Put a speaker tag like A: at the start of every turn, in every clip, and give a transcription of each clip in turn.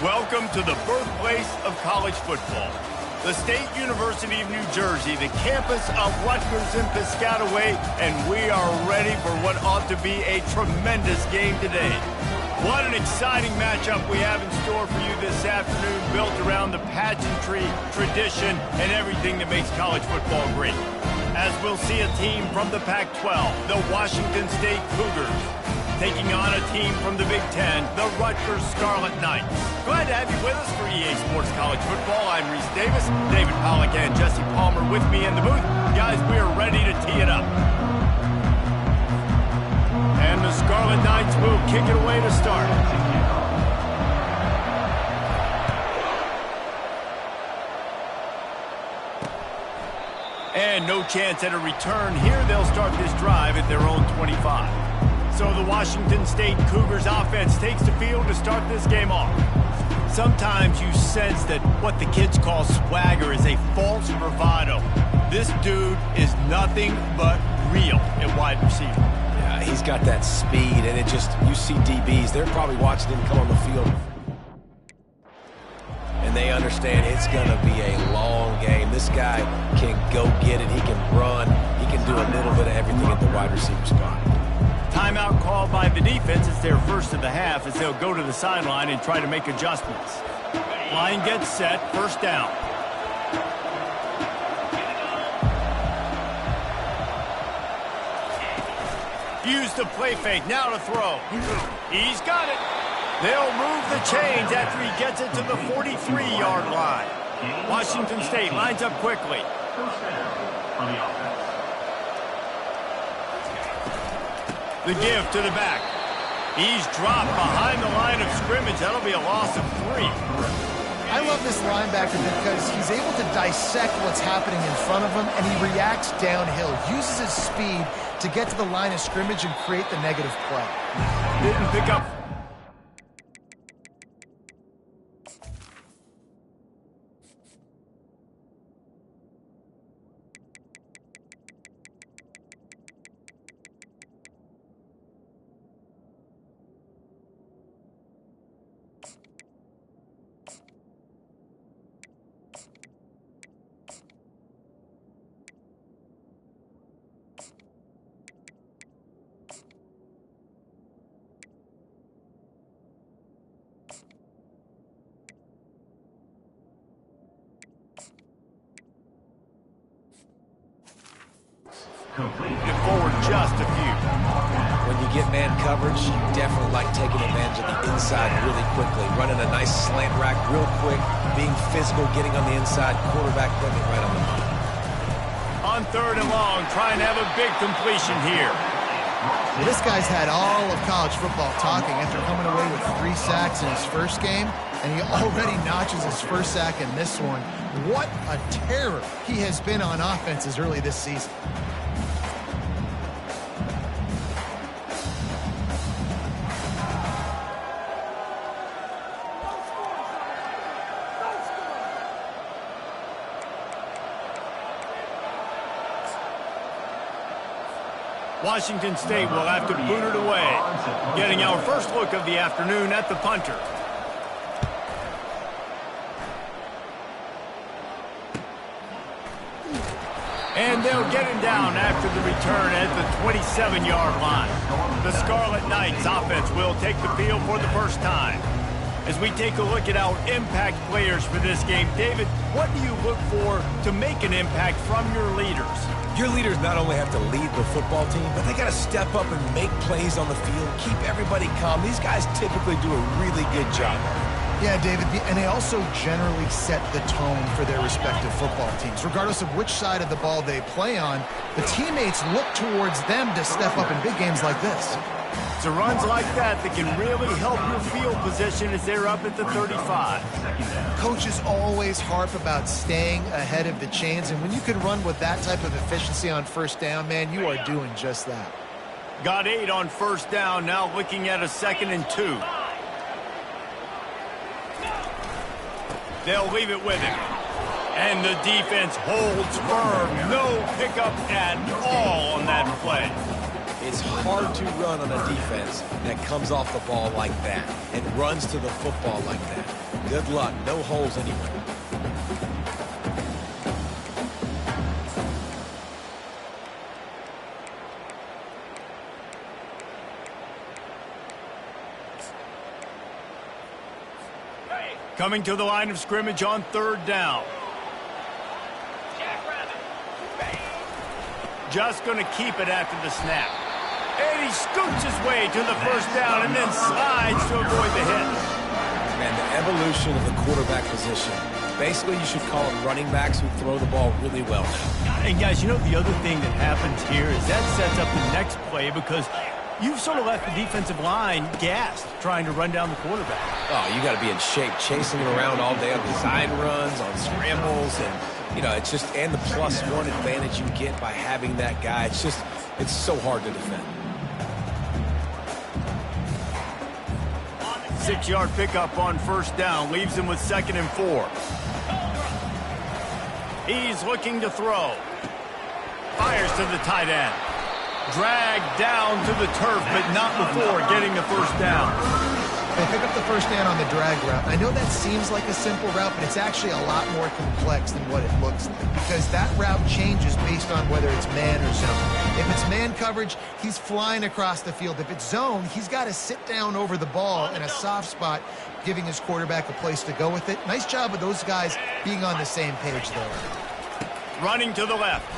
A: Welcome to the birthplace of college football. The State University of New Jersey, the campus of Rutgers in Piscataway, and we are ready for what ought to be a tremendous game today. What an exciting matchup we have in store for you this afternoon, built around the pageantry, tradition, and everything that makes college football great. As we'll see a team from the Pac-12, the Washington State Cougars, taking on a team from the Big Ten, the Rutgers Scarlet Knights. Glad to have you with us for EA Sports College Football. I'm Reese Davis, David Pollack and Jesse Palmer with me in the booth. Guys, we are ready to tee it up. And the Scarlet Knights will kick it away to start. And no chance at a return here. They'll start this drive at their own 25. So the Washington State Cougars offense takes the field to start this game off. Sometimes you sense that what the kids call swagger is a false bravado. This dude is nothing but real at wide receiver.
B: Yeah, he's got that speed, and you see DBs, they're probably watching him come on the field. And they understand it's going to be a long game. This guy can go get it. He can run. He can do a little bit of everything at the wide receiver spot.
A: Timeout called by the defense. It's their first of the half as they'll go to the sideline and try to make adjustments. Line gets set, first down. Use the play fake, now to throw. He's got it. They'll move the chains after he gets it to the 43-yard line. Washington State lines up quickly. The give to the back. He's dropped behind the line of scrimmage. That'll be a loss of 3.
C: I love this linebacker because he's able to dissect what's happening in front of him, and he reacts downhill, uses his speed to get to the line of scrimmage and create the negative play.
A: Didn't pick up. Get forward just a few.
B: When you get man coverage, you definitely like taking advantage of the inside really quickly. Running a nice slant rack real quick, being physical, getting on the inside, quarterback putting it right on the line.
A: On third and long, trying to have a big completion here.
C: Well, this guy's had all of college football talking after coming away with 3 sacks in his first game, and he already notches his first sack in this one. What a terror he has been on offense as early this season.
A: Washington State will have to boot it away. Getting our first look of the afternoon at the punter. And they'll get him down after the return at the 27-yard line. The Scarlet Knights offense will take the field for the first time. As we take a look at our impact players for this game, David, what do you look for to make an impact from your leaders?
B: Your leaders not only have to lead the football team, but they got to step up and make plays on the field, keep everybody calm. These guys typically do a really good job.
C: Yeah, David, and they also generally set the tone for their respective football teams. Regardless of which side of the ball they play on, the teammates look towards them to step up in big games like this.
A: It's runs like that can really help your field position as they're up at the 35.
C: Coaches always harp about staying ahead of the chains, and when you can run with that type of efficiency on first down, man, you are doing just that.
A: Got 8 on first down, now looking at a 2nd and 2. They'll leave it with him. And the defense holds firm. No pickup at all on that play.
B: It's hard to run on a defense that comes off the ball like that and runs to the football like that. Good luck. No holes anywhere.
A: Coming to the line of scrimmage on 3rd down. Just going to keep it after the snap. And he scoots his way to the 1st down and then slides to avoid the hit.
B: Man, the evolution of the quarterback position. Basically, you should call them running backs who throw the ball really well now.
A: And guys, you know the other thing that happens here is that sets up the next play because you've sort of left the defensive line gassed trying to run down the quarterback.
B: Oh, you got to be in shape, chasing him around all day on design runs, on scrambles, and, you know, it's just, and the +1 advantage you get by having that guy. It's just, it's so hard to defend.
A: 6-yard pickup on 1st down, leaves him with 2nd and 4. He's looking to throw. Fires to the tight end. Dragged down to the turf, but not before getting the 1st down.
C: They pick up the 1st down on the drag route. I know that seems like a simple route, but it's actually a lot more complex than what it looks like because that route changes based on whether it's man or zone. If it's man coverage, he's flying across the field. If it's zone, he's got to sit down over the ball in a soft spot, giving his quarterback a place to go with it. Nice job of those guys being on the same page there.
A: Running to the left.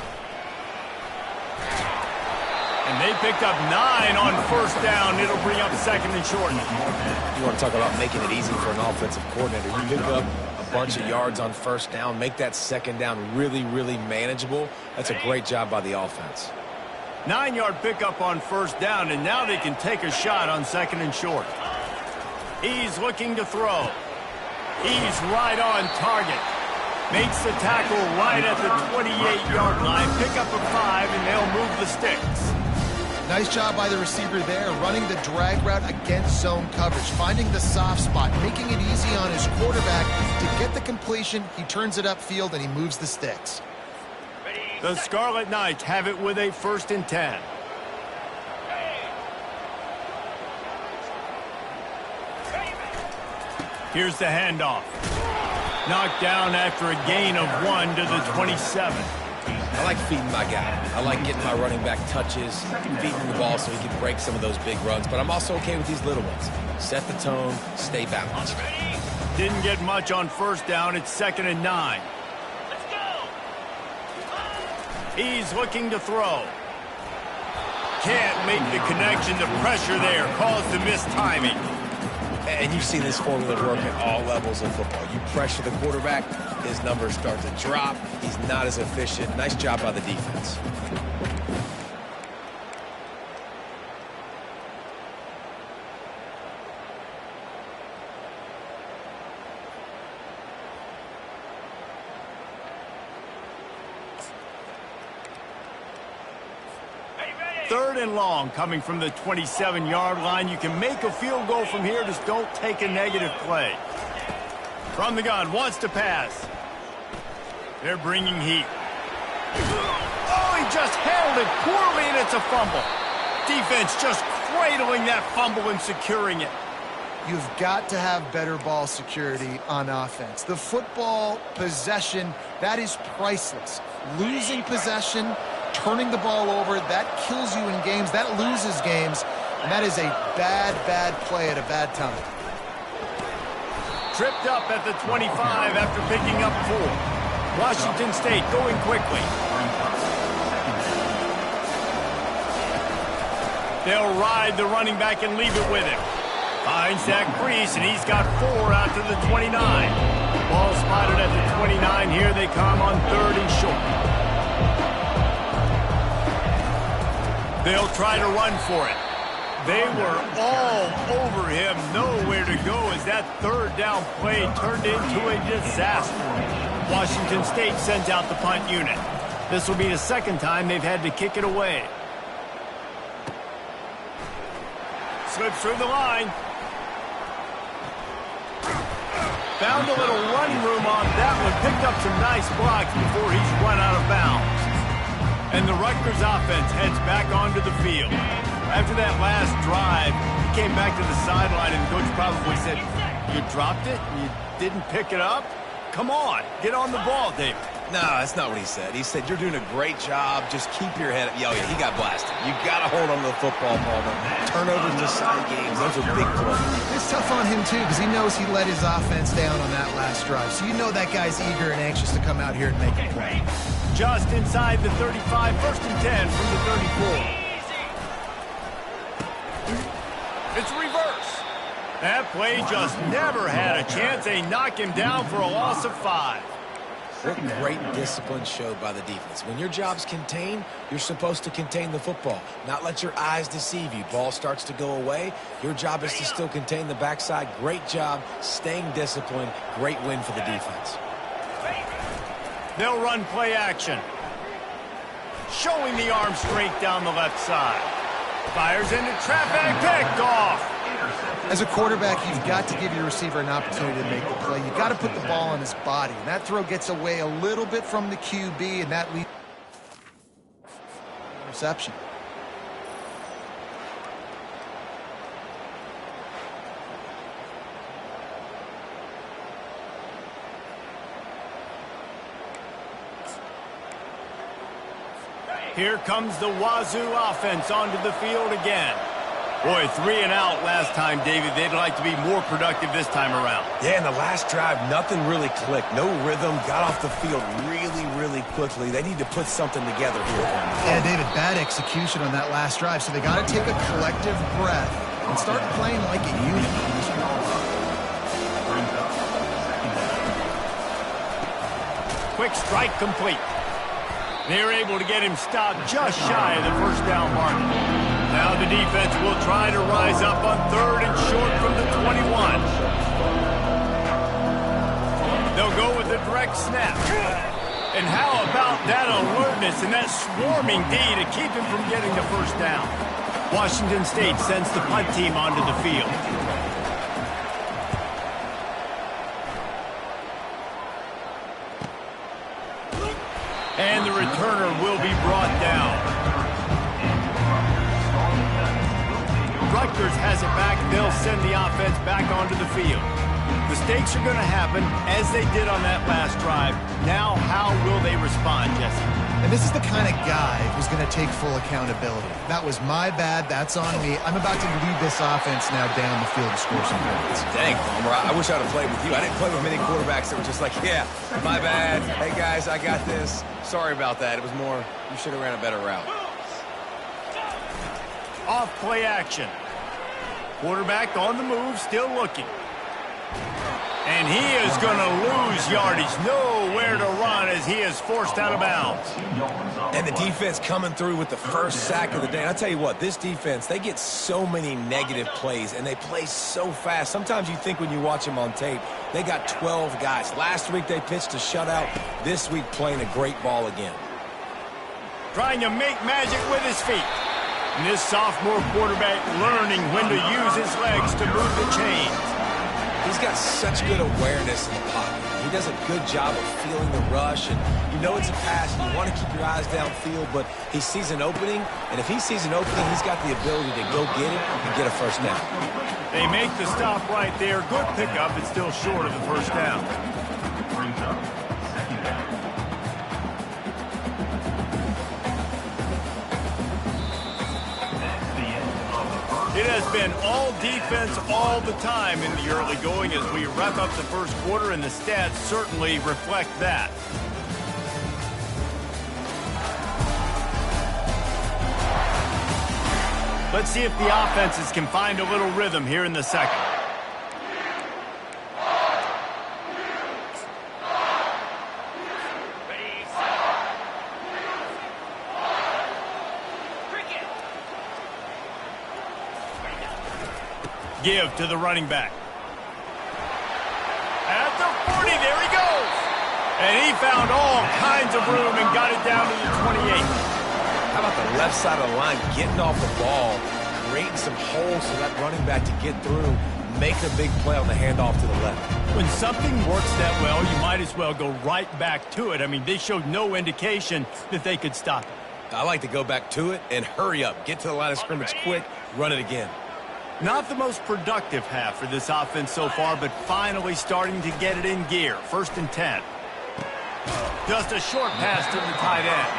A: And they picked up 9 on 1st down. It'll bring up 2nd and short.
B: You want to talk about making it easy for an offensive coordinator. You pick up a bunch of yards on 1st down, make that 2nd down really, really manageable. That's a great job by the offense.
A: 9-yard pickup on 1st down, and now they can take a shot on 2nd and short. He's looking to throw. He's right on target. Makes the tackle right at the 28-yard line. Pick up a 5, and they'll move the sticks.
C: Nice job by the receiver there, running the drag route against zone coverage, finding the soft spot, making it easy on his quarterback to get the completion. He turns it upfield, and he moves the sticks.
A: The Scarlet Knights have it with a 1st and 10. Here's the handoff. Knocked down after a gain of 1 to the 27.
B: I like feeding my guy. I like getting my running back touches, feeding him the ball so he can break some of those big runs. But I'm also okay with these little ones. Set the tone, stay balanced.
A: Didn't get much on 1st down. It's 2nd and 9. He's looking to throw. Can't make the connection. The pressure there caused the missed timing.
B: And you've seen this formula work at all levels of football. You pressure the quarterback, his numbers start to drop. He's not as efficient. Nice job by the defense.
A: Third and long coming from the 27-yard line. You can make a field goal from here. Just don't take a negative play. From the gun, wants to pass. They're bringing heat. Oh, he just handled it poorly, and it's a fumble. Defense just cradling that fumble and securing it.
C: You've got to have better ball security on offense. The football possession, that is priceless. Losing possession, turning the ball over, that kills you in games, that loses games, and that is a bad, bad play at a bad time.
A: Tripped up at the 25 after picking up 4. Washington State going quickly. They'll ride the running back and leave it with him. Finds Zach Brees, and he's got 4 out to the 29. Ball spotted at the 29. Here they come on 3rd and short. They'll try to run for it. They were all over him, nowhere to go as that 3rd down play turned into a disaster. Washington State sends out the punt unit. This will be the 2nd time they've had to kick it away. Slips through the line. Found a little running room on that one. Picked up some nice blocks before he's run out of bounds. And the Rutgers offense heads back onto the field. After that last drive, he came back to the sideline, and the coach probably said, You dropped it and you didn't pick it up? Come on, get on the ball, David.
B: No, that's not what he said. He said, you're doing a great job. Just keep your head up. Oh, yeah, he got blasted. You got to hold on to the football, Palmer. Turnovers decide games. Those are big plays.
C: It's tough on him, too, because he knows he let his offense down on that last drive. So you know that guy's eager and anxious to come out here and make a play.
A: Just inside the 35, 1st and 10 from the 34. It's reverse. That play just never had a chance. They knock him down for a loss of 5.
B: What great discipline showed by the defense. When your job's contained, you're supposed to contain the football, not let your eyes deceive you. Ball starts to go away. Your job is to still contain the backside. Great job staying disciplined. Great win for the defense.
A: They'll run play action. Showing the arm strength down the left side. Fires into traffic, picked off.
C: As a quarterback, you've got to give your receiver an opportunity to make the play. You've got to put the ball on his body. And that throw gets away a little bit from the QB, and that leads to interception.
A: Here comes the Wazoo offense onto the field again. Boy, 3 and out last time, David. They'd like to be more productive this time around.
B: Yeah, in the last drive, nothing really clicked. No rhythm, got off the field really quickly. They need to put something together here.
C: Yeah, David, bad execution on that last drive. So they got to take a collective breath and start playing like a unit.
A: Quick strike complete. They're able to get him stopped just shy of the 1st down mark. Now the defense will try to rise up on 3rd and short from the 21. They'll go with a direct snap. And how about that alertness and that swarming D to keep him from getting the 1st down? Washington State sends the punt team onto the field. And the returner will be brought down. Rutgers has it back. They'll send the offense back onto the field. Mistakes are going to happen, as they did on that last drive. Now, how will they respond, Jesse?
C: And this is the kind of guy who's going to take full accountability. That was my bad. That's on me. I'm about to lead this offense now down the field to score some points.
B: Dang, Palmer, I wish I'd have played with you. I didn't play with many quarterbacks that were just like, yeah, my bad. Hey, guys, I got this. Sorry about that. It was more, you should have ran a better route.
A: Off play action. Quarterback on the move, still looking. And he is going to lose yardage. Nowhere to run as he is forced out of bounds.
B: And the defense coming through with the 1st sack of the day. And I'll tell you what, this defense, they get so many negative plays, and they play so fast. Sometimes you think when you watch them on tape, they got 12 guys. Last week they pitched a shutout. This week playing a great ball again.
A: Trying to make magic with his feet. And this sophomore quarterback learning when to use his legs to move the chains.
B: He's got such good awareness in the pocket. He does a good job of feeling the rush, and you know it's a pass, and you want to keep your eyes downfield, but he sees an opening, and if he sees an opening, he's got the ability to go get it and get a 1st down.
A: They make the stop right there. Good pickup. It's still short of the 1st down. It has been all defense all the time in the early going as we wrap up the 1st quarter, and the stats certainly reflect that. Let's see if the offenses can find a little rhythm here in the 2nd. Give to the running back. At the 40, there he goes. And he found all kinds of room and got it down to the 28.
B: How about the left side of the line getting off the ball, creating some holes for that running back to get through, make a big play on the handoff to the left.
A: When something works that well, you might as well go right back to it. I mean, they showed no indication that they could stop it.
B: I like to go back to it and hurry up. Get to the line of scrimmage quick, run it again.
A: Not the most productive half for this offense so far, but finally starting to get it in gear. 1st and 10. Just a short pass to the tight end.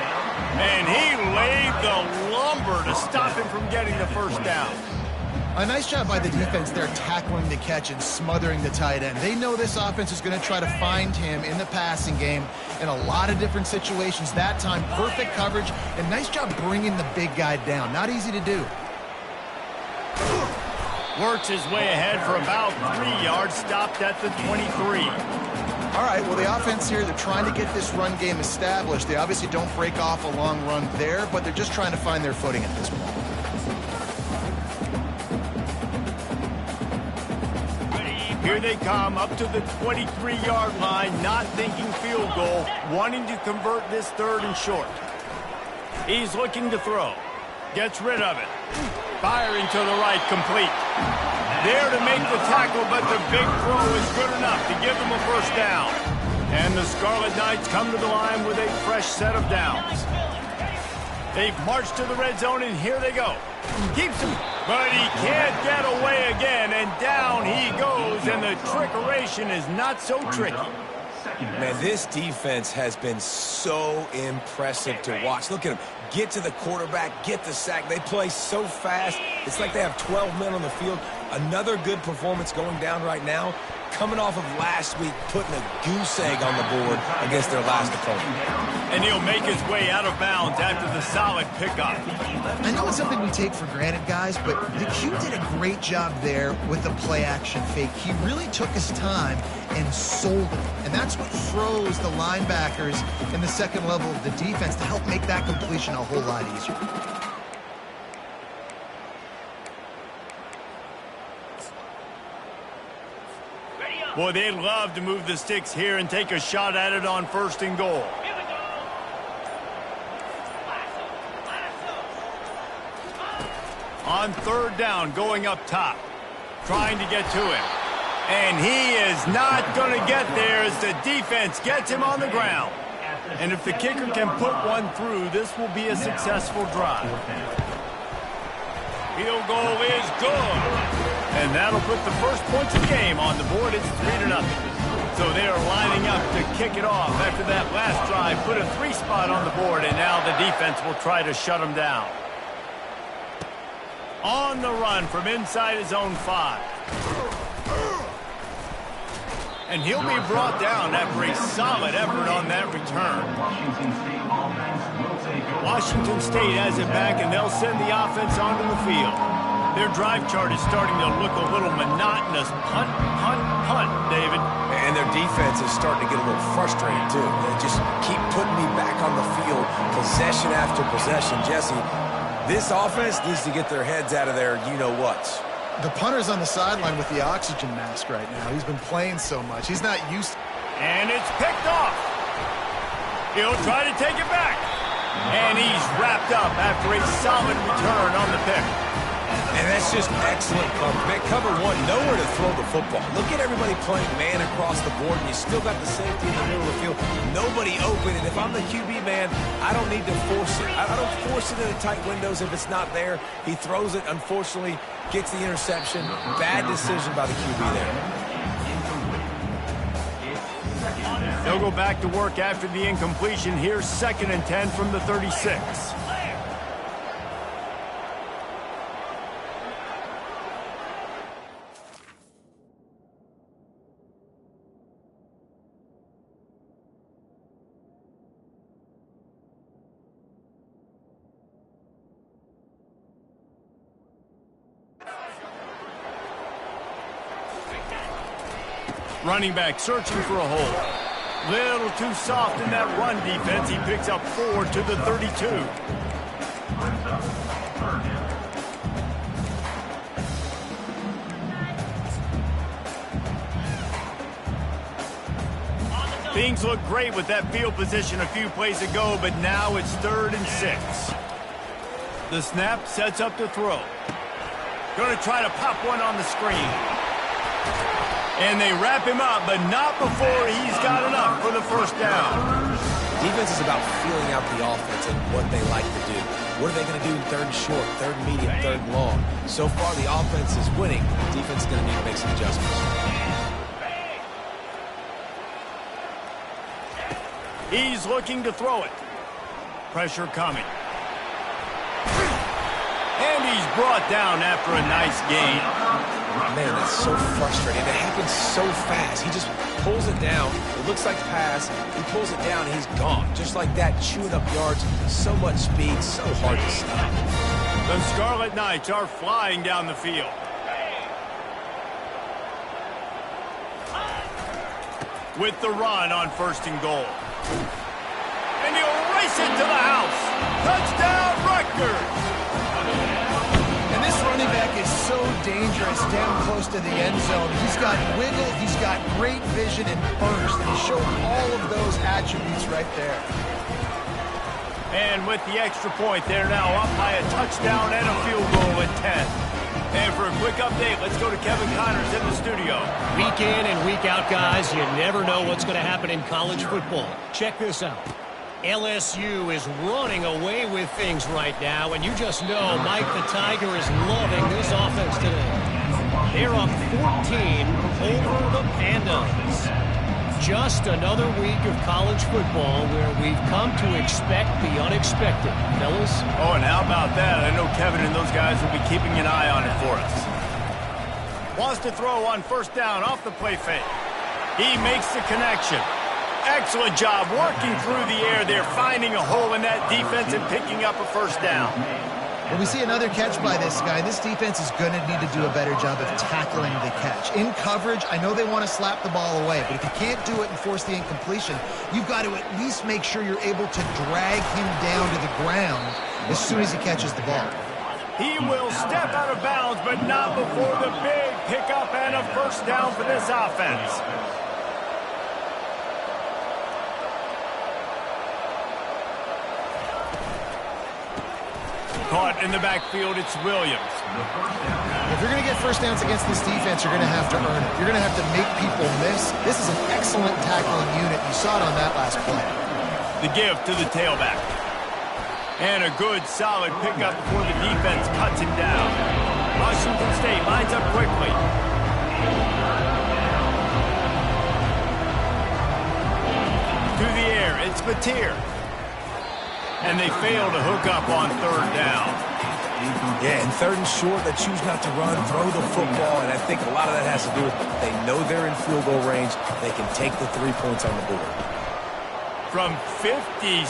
A: And he laid the lumber to stop him from getting the first down.
C: A nice job by the defense there tackling the catch and smothering the tight end. They know this offense is going to try to find him in the passing game in a lot of different situations. That time, perfect coverage, and nice job bringing the big guy down. Not easy to do.
A: Works his way ahead for about 3 yards, stopped at the 23.
C: All right, well, the offense here, they're trying to get this run game established. They obviously don't break off a long run there, but they're just trying to find their footing at this point.
A: Here they come up to the 23-yard line, not thinking field goal, wanting to convert this 3rd and short. He's looking to throw. Gets rid of it. Firing to the right, complete. There to make the tackle, but the big throw is good enough to give them a first down. And the Scarlet Knights come to the line with a fresh set of downs. They've marched to the red zone, and here they go. Keeps him, but he can't get away again, and down he goes, and the trickeration is not so tricky.
B: Man, this defense has been so impressive to watch. Look at them. Get to the quarterback, get the sack. They play so fast. It's like they have 12 men on the field. Another good performance going down right now. Coming off of last week, putting a goose egg on the board against their last opponent.
A: And he'll make his way out of bounds after the solid pickup.
C: I know it's something we take for granted, guys, but the Q did a great job there with the play-action fake. He really took his time and sold it. And that's what froze the linebackers in the second level of the defense to help make that completion a whole lot easier.
A: Boy, they'd love to move the sticks here and take a shot at it on 1st and goal. On 3rd down, going up top. Trying to get to him. And he is not going to get there as the defense gets him on the ground. And if the kicker can put one through, this will be a successful drive. Field goal is good. And that'll put the first points of the game on the board. It's 3-0. So they are lining up to kick it off after that last drive. Put a 3 spot on the board, and now the defense will try to shut them down. On the run from inside his own 5. And he'll be brought down after a solid effort on that return. Washington State has it back, and they'll send the offense onto the field. Their drive chart is starting to look a little monotonous. Punt, punt, punt, David.
B: And their defense is starting to get a little frustrated, too. They just keep putting me back on the field, possession after possession. Jesse, this offense needs to get their heads out of their you-know-whats.
C: The punter's on the sideline with the oxygen mask right now. He's been playing so much. He's not used to...
A: And it's picked off. He'll try to take it back. And he's wrapped up after a solid return on the pick.
B: And that's just excellent coverage. Cover one, nowhere to throw the football. Look at everybody playing man across the board, and you still got the safety in the middle of the field. Nobody open, and if I'm the QB man, I don't need to force it. I don't force it into tight windows if it's not there. He throws it, unfortunately, gets the interception. Bad decision by the QB there.
A: They'll go back to work after the incompletion. Here's 2nd and 10 from the 36. Running back searching for a hole. Little too soft in that run defense. He picks up 4 to the 32. Things look great with that field position a few plays ago, but now it's 3rd and 6. The snap sets up to throw. Going to try to pop one on the screen. And they wrap him up, but not before he's got enough for the first down.
B: Defense is about feeling out the offense and what they like to do. What are they going to do in third and short, third and medium, third and long? So far, the offense is winning. The defense is going to need to make some adjustments.
A: He's looking to throw it. Pressure coming. And he's brought down after a nice gain.
B: Man, that's so frustrating. It happens so fast. He just pulls it down. It looks like pass. He pulls it down, and he's gone. Just like that, chewing up yards. So much speed, so hard to stop.
A: The Scarlet Knights are flying down the field. With the run on 1st and goal. And he'll race it to the house. Touchdown, Rutgers!
C: And this running back is so dangerous down close to the end zone. He's got wiggle, he's got great vision and burst, and he showed all of those attributes right there.
A: And with the extra point, they're now up by a touchdown and a field goal at 10. And for a quick update, let's go to Kevin Connors in the studio.
D: Week in and week out, guys, you never know what's going to happen in college football. Check this out. LSU is running away with things right now, and you just know Mike the Tiger is loving this offense today. They're up 14 over the Pandas. Just another week of college football where we've come to expect the unexpected, fellas.
A: Oh, and how about that? I know Kevin and those guys will be keeping an eye on it for us. Wants to throw on 1st down off the play fake. He makes the connection. Excellent job working through the air there, finding a hole in that defense and picking up a 1st down.
C: When we see another catch by this guy, this defense is going to need to do a better job of tackling the catch. In coverage, I know they want to slap the ball away, but if you can't do it and force the incompletion, you've got to at least make sure you're able to drag him down to the ground as soon as he catches the ball.
A: He will step out of bounds, but not before the big pickup and a 1st down for this offense. Caught in the backfield, it's Williams.
C: If you're going to get 1st downs against this defense, you're going to have to earn it. You're going to have to make people miss. This is an excellent tackling unit. You saw it on that last play.
A: The give to the tailback. And a good, solid pickup before the defense cuts him down. Washington State lines up quickly. To the air, it's Mateer. And they fail to hook up on 3rd down.
B: Yeah, and 3rd and short, they choose not to run, throw the football, and I think a lot of that has to do with they know they're in field goal range. They can take the 3 points on the board.
A: From 56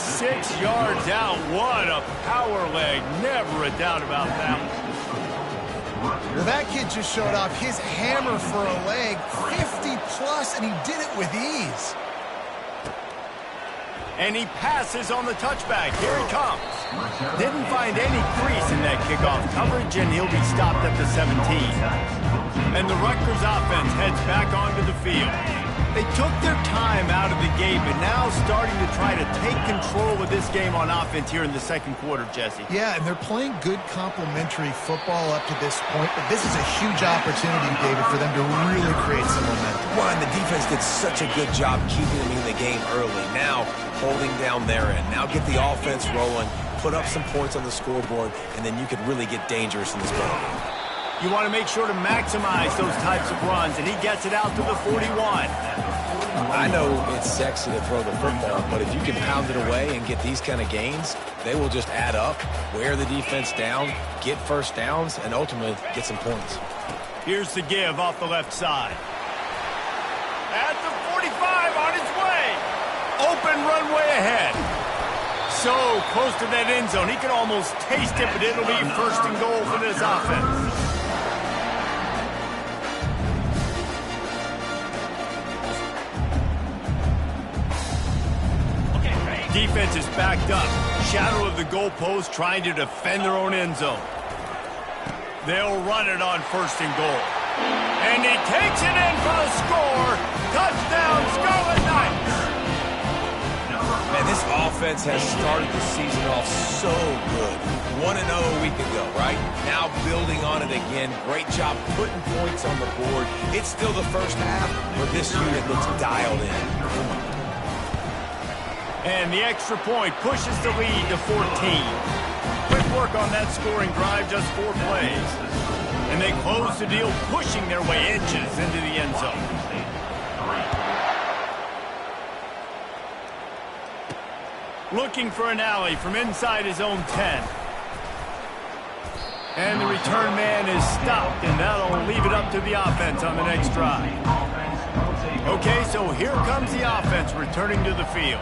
A: yards out, what a power leg. Never a doubt about that one.
C: Well, that kid just showed off his hammer for a leg, 50-plus, and he did it with ease.
A: And he passes on the touchback. Here he comes. Didn't find any crease in that kickoff coverage, and he'll be stopped at the 17. And the Rutgers offense heads back onto the field. They took their time out of the gate, but now starting to try to take control of this game on offense here in the 2nd quarter, Jesse.
C: Yeah, and they're playing good complementary football up to this point, but this is a huge opportunity, David, for them to really create some momentum.
B: One, the defense did such a good job keeping them in the game early. Now, holding down their end. Now get the offense rolling, put up some points on the scoreboard, and then you could really get dangerous in this ball game.
A: You want to make sure to maximize those types of runs, and he gets it out to the 41.
B: I know it's sexy to throw the football, but if you can pound it away and get these kind of gains, they will just add up, wear the defense down, get 1st downs, and ultimately get some points.
A: Here's the give off the left side. At the 45 on his way. Open runway ahead. So close to that end zone, he can almost taste it, but it'll be 1st and goal for this offense. Defense is backed up. Shadow of the goalpost trying to defend their own end zone. They'll run it on 1st and goal. And he takes it in for the score. Touchdown, Scarlet Knights.
B: Man, this offense has started the season off so good. 1-0 a week ago, right? Now building on it again. Great job putting points on the board. It's still the 1st half, but this unit looks dialed in.
A: And the extra point pushes the lead to 14. With work on that scoring drive, just 4 plays. And they close the deal, pushing their way inches into the end zone. Looking for an alley from inside his own 10. And the return man is stopped, and that'll leave it up to the offense on the next drive. Okay, so here comes the offense returning to the field.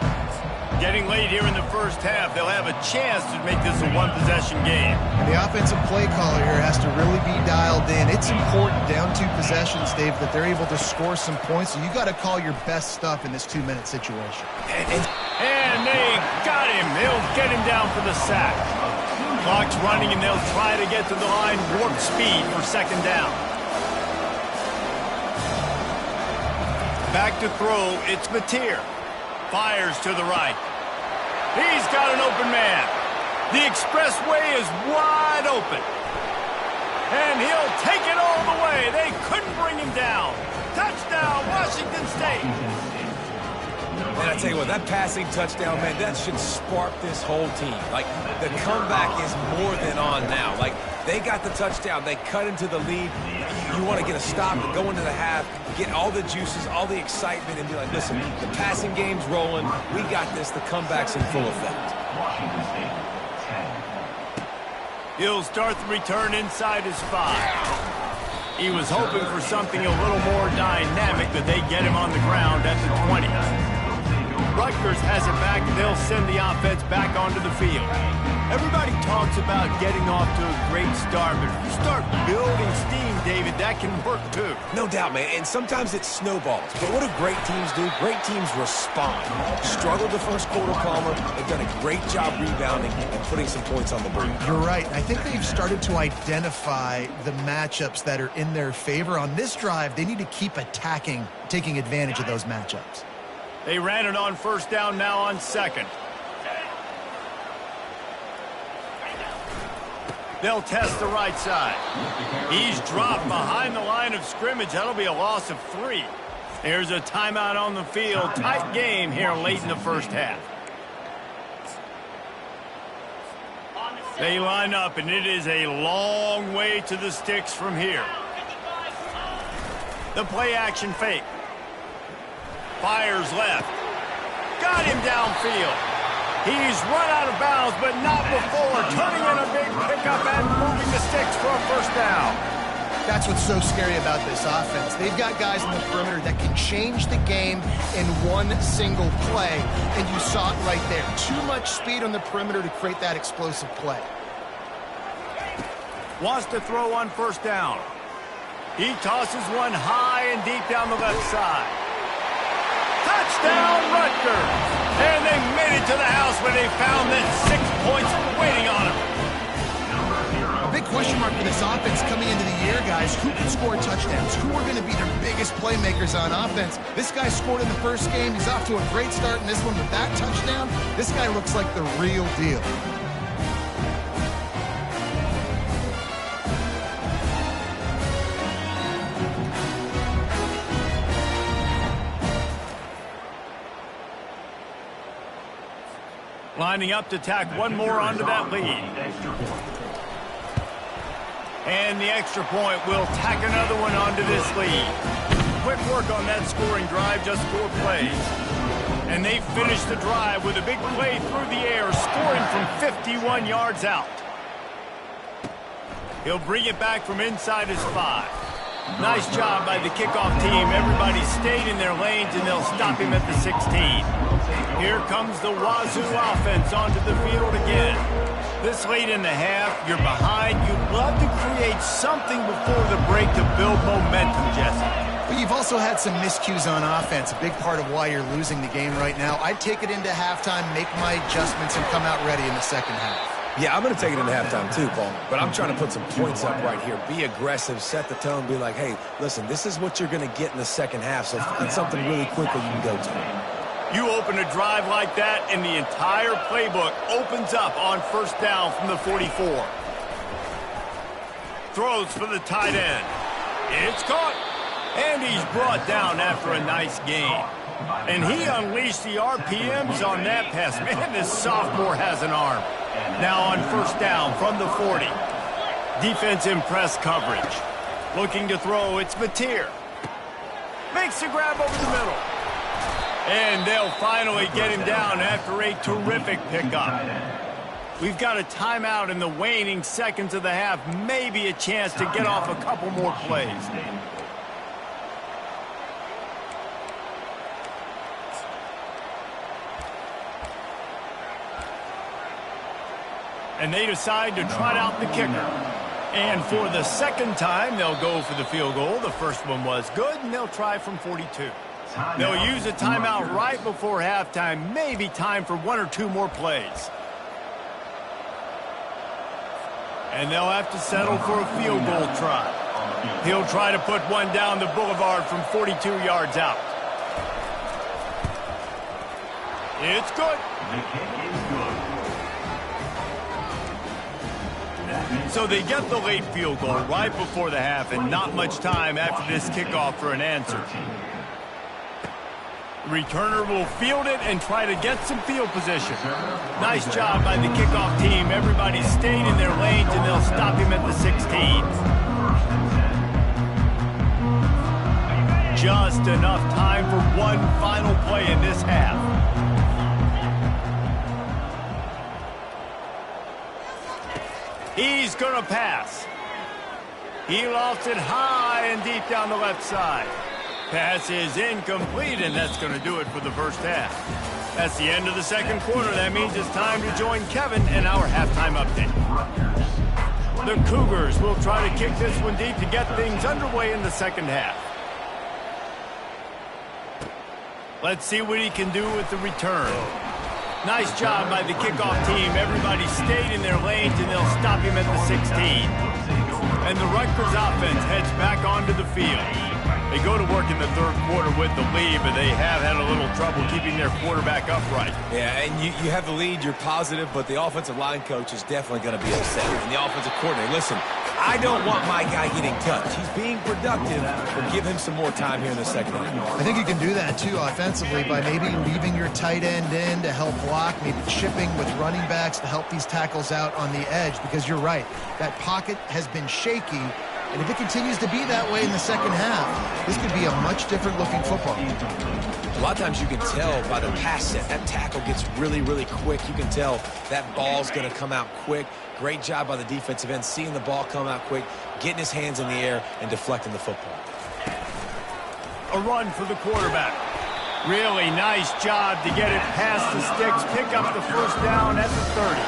A: Getting late here in the first half, they'll have a chance to make this a one-possession game.
C: And the offensive play caller here has to really be dialed in. It's important down 2 possessions, Dave, that they're able to score some points. So you got to call your best stuff in this 2-minute situation.
A: And they got him. They'll get him down for the sack. Clock's running, and they'll try to get to the line warp speed for second down. Back to throw, it's Mateer. Fires to the right. He's got an open man. The expressway is wide open. And he'll take it all the way. They couldn't bring him down. Touchdown, Washington State.
B: And I tell you what, that passing touchdown, man, that should spark this whole team. Like, the comeback is more than on now. Like, they got the touchdown. They cut into the lead. You want to get a stop and go into the half, get all the juices, all the excitement, and be like, listen, the passing game's rolling. We got this. The comeback's in full effect.
A: He'll start the return inside his 5. He was hoping for something a little more dynamic, but they get him on the ground at the 20. Rutgers has it back, and they'll send the offense back onto the field. Everybody talks about getting off to a great start, but if you start building steam, David, that can work too.
B: No doubt, man, and sometimes it snowballs. But what do great teams do? Great teams respond. Struggled the first quarter, Palmer. They've done a great job rebounding and putting some points on the board.
C: You're right. I think they've started to identify the matchups that are in their favor. On this drive, they need to keep attacking, taking advantage of those matchups.
A: They ran it on first down, now on second. They'll test the right side. He's dropped behind the line of scrimmage. That'll be a loss of 3. There's a timeout on the field. Tight game here late in the first half. They line up, and it is a long way to the sticks from here. The play action fake. Fires left. Got him downfield. He's run out of bounds, but not before. Turning in a big pickup and moving the sticks for a first down.
C: That's what's so scary about this offense. They've got guys in the perimeter that can change the game in one single play, and you saw it right there. Too much speed on the perimeter to create that explosive play.
A: Wants to throw on first down. He tosses one high and deep down the left side. Touchdown, Rutgers! And they made it to the house when they found that 6 points waiting on them.
C: A big question mark for this offense coming into the year, guys. Who can score touchdowns? Who are going to be their biggest playmakers on offense? This guy scored in the first game. He's off to a great start in this one with that touchdown. This guy looks like the real deal.
A: Lining up to tack one more onto that lead. And the extra point will tack another one onto this lead. Quick work on that scoring drive, just 4 plays. And they finish the drive with a big play through the air, scoring from 51 yards out. He'll bring it back from inside his 5. Nice job by the kickoff team. Everybody stayed in their lanes, and they'll stop him at the 16. Here comes the Wazoo offense onto the field again. This late in the half, you're behind. You'd love to create something before the break to build momentum, Jesse.
C: But you've also had some miscues on offense, a big part of why you're losing the game right now. I'd take it into halftime, make my adjustments, and come out ready in the second half.
B: Yeah, I'm going to take it into halftime too, Paul. But I'm trying to put some points up right here. Be aggressive, set the tone, be like, hey, listen, this is what you're going to get in the second half, so find something really quickly you can go to.
A: You open a drive like that, and the entire playbook opens up on first down from the 44. Throws for the tight end. It's caught. And he's brought down after a nice gain. And he unleashed the RPMs on that pass. Man, this sophomore has an arm. Now on first down from the 40. Defense in press coverage. Looking to throw, it's Mateer. Makes the grab over the middle. And they'll finally get him down after a terrific pickup. We've got a timeout in the waning seconds of the half. Maybe a chance to get off a couple more plays. And they decide to trot out the kicker. And for the second time, they'll go for the field goal. The first one was good, and they'll try from 42. They'll use a timeout right before halftime. Maybe time for one or two more plays. And they'll have to settle for a field goal try. He'll try to put one down the boulevard from 42 yards out. It's good. So they get the late field goal right before the half, and not much time after this kickoff for an answer. Returner will field it and try to get some field position. Nice job by the kickoff team. Everybody stayed in their lanes, and they'll stop him at the 16. Just enough time for one final play in this half. He's going to pass. He lofts it high and deep down the left side. Pass is incomplete, and that's going to do it for the first half. That's the end of the second quarter. That means it's time to join Kevin in our halftime update. The Cougars will try to kick this one deep to get things underway in the second half. Let's see what he can do with the return. Nice job by the kickoff team. Everybody stayed in their lanes, and they'll stop him at the 16. And the Rutgers offense heads back onto the field. They go to work in the third quarter with the lead, but they have had a little trouble keeping their quarterback upright. Yeah, and you have the lead, you're positive, but the offensive line coach is definitely going to be upset. And the offensive coordinator, listen, I don't want my guy getting touched. He's being productive, but give him some more time here in the second half.
C: I think you can do that, too, offensively, by maybe leaving your tight end in to help block, maybe chipping with running backs to help these tackles out on the edge, because you're right. That pocket has been shaky, and if it continues to be that way in the second half, this could be a much different looking football.
B: A lot of times you can tell by the pass set, that tackle gets really, really quick. You can tell that ball's going to come out quick. Great job by the defensive end, seeing the ball come out quick, getting his hands in the air, and deflecting the football.
A: A run for the quarterback. Really nice job to get it past the sticks, pick up the first down at the 30.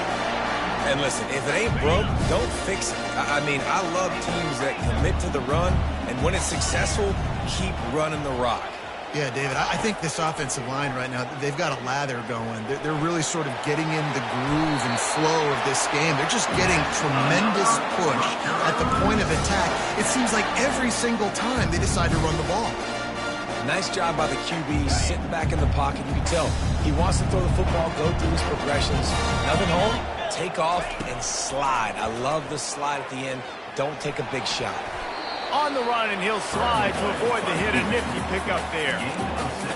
B: And listen, if it ain't broke, don't fix it. I mean, I love teams that commit to the run, and when it's successful, keep running the rock.
C: Yeah, David, I think this offensive line right now, they've got a lather going. They're really sort of getting in the groove and flow of this game. They're just getting tremendous push at the point of attack. It seems like every single time they decide to run the ball.
B: Nice job by the QB, sitting back in the pocket. You can tell he wants to throw the football, go through his progressions. Nothing home, take off, and slide. I love the slide at the end. Don't take a big shot.
A: On the run, and he'll slide to avoid the hit. A nifty pickup there.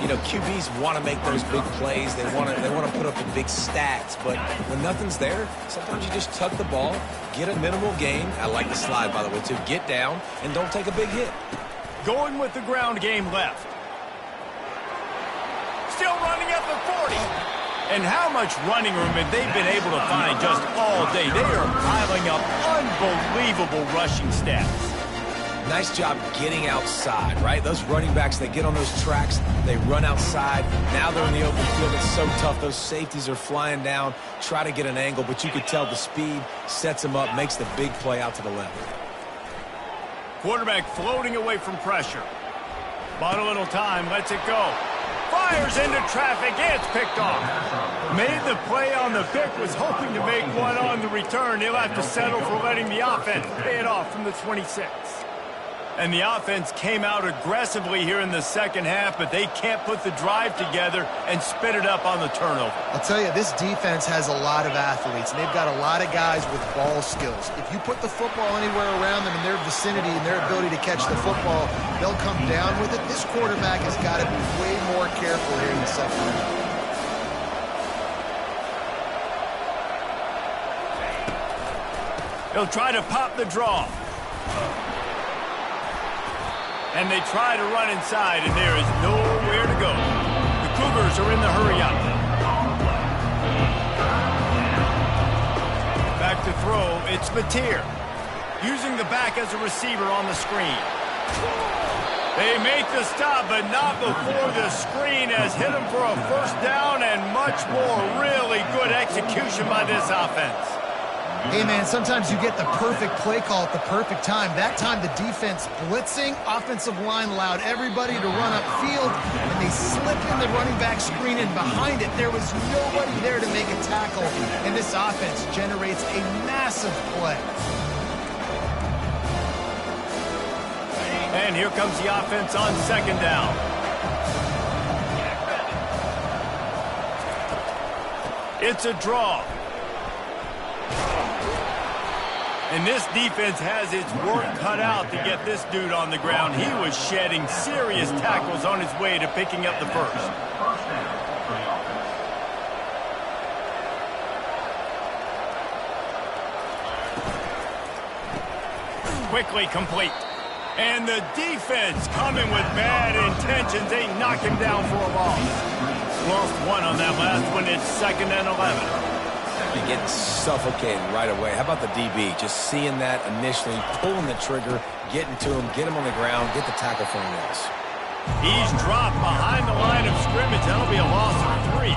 B: You know, QBs want to make those big plays. They want to put up the big stats. But when nothing's there, sometimes you just tuck the ball, get a minimal gain. I like the slide, by the way, too. Get down, and don't take a big hit.
A: Going with the ground game left. Still running at the 40. And how much running room have they been able to find just all day? They are piling up unbelievable rushing stats.
B: Nice job getting outside, right? Those running backs, they get on those tracks, they run outside. Now they're in the open field. It's so tough. Those safeties are flying down, try to get an angle, but you could tell the speed sets them up, makes the big play out to the left.
A: Quarterback floating away from pressure. Bought a little time, lets it go. Fires into traffic, it's picked off. Made the play on the pick, was hoping to make one on the return. He'll have to settle for letting the offense pay it off from the 26. And the offense came out aggressively here in the second half, but they can't put the drive together and spit it up on the turnover.
C: I'll tell you, this defense has a lot of athletes, and they've got a lot of guys with ball skills. If you put the football anywhere around them in their vicinity and their ability to catch the football, they'll come down with it. This quarterback has got to be way more careful here in the second half.
A: He'll try to pop the draw. And they try to run inside, and there is nowhere to go. The Cougars are in the hurry-up. Back to throw, it's Mateer. Using the back as a receiver on the screen. They make the stop, but not before the screen has hit them for a first down and much more. Really good execution by this offense.
C: Hey, man, sometimes you get the perfect play call at the perfect time. That time, the defense blitzing, offensive line allowed everybody to run upfield, and they slipped in the running back screen, and behind it, there was nobody there to make a tackle, and this offense generates a massive play.
A: And here comes the offense on second down. It's a draw. And this defense has its work cut out to get this dude on the ground. He was shedding serious tackles on his way to picking up the first. Quickly complete. And the defense coming with bad intentions. They knock him down for a loss. Lost one on that last one. It's 2nd and 11.
B: You're getting suffocated right away. How about the DB? Just seeing that initially, pulling the trigger, getting to him, get him on the ground, get the tackle for him.
A: He's dropped behind the line of scrimmage. That'll be a loss of 3.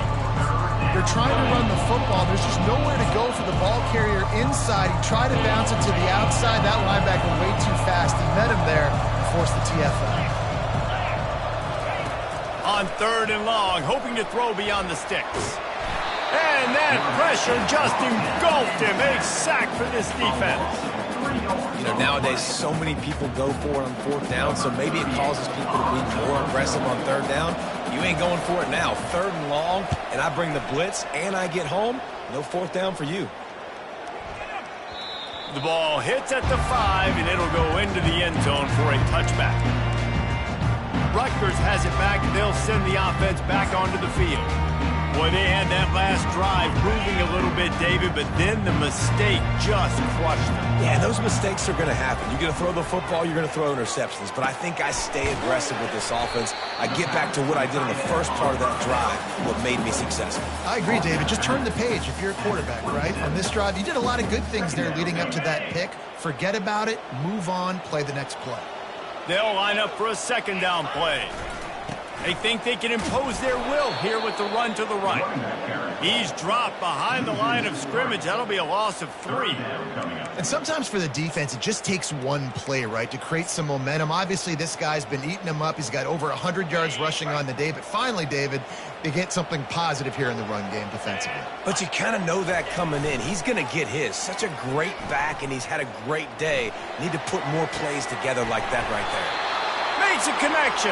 C: They're trying to run the football. There's just nowhere to go for the ball carrier inside. He tried to bounce it to the outside. That linebacker way too fast. He met him there and forced the TFL.
A: On 3rd and long, hoping to throw beyond the sticks. And that pressure just engulfed him. A sack for this defense.
B: You know, nowadays, so many people go for it on 4th down, so maybe it causes people to be more aggressive on 3rd down. You ain't going for it now. 3rd and long, and I bring the blitz, and I get home. No 4th down for you.
A: The ball hits at the 5, and it'll go into the end zone for a touchback. Rutgers has it back. They'll send the offense back onto the field. Boy, they had that last drive moving a little bit, David, but then the mistake just crushed them.
B: Yeah, those mistakes are going to happen. You're going to throw the football, you're going to throw interceptions, but I think I stay aggressive with this offense. I get back to what I did in the first part of that drive, what made me successful.
C: I agree, David. Just turn the page if you're a quarterback, right? On this drive, you did a lot of good things there leading up to that pick. Forget about it, move on, play the next play.
A: They'll line up for a 2nd down play. They think they can impose their will here with the run to the right. He's dropped behind the line of scrimmage. That'll be a loss of 3.
C: And sometimes for the defense, it just takes one play, right, to create some momentum. Obviously, this guy's been eating them up. He's got over 100 yards rushing on the day. But finally, David, they get something positive here in the run game defensively.
B: But you kind of know that coming in. He's going to get his. Such a great back, and he's had a great day. Need to put more plays together like that right there.
A: Makes a connection.